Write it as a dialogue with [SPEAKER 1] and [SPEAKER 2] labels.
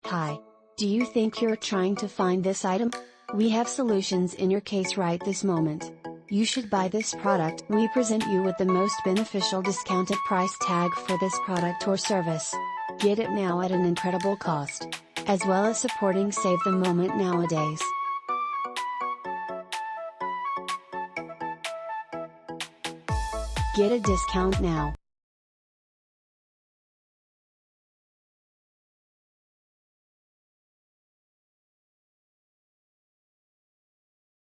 [SPEAKER 1] Hi. Do you think you're trying to find this item? We have solutions in your case right this moment. You should buy this product. We present you with the most beneficial discounted price tag for this product or service. Get it now at an incredible cost. As well as supporting Save the Moment nowadays. Get a discount now.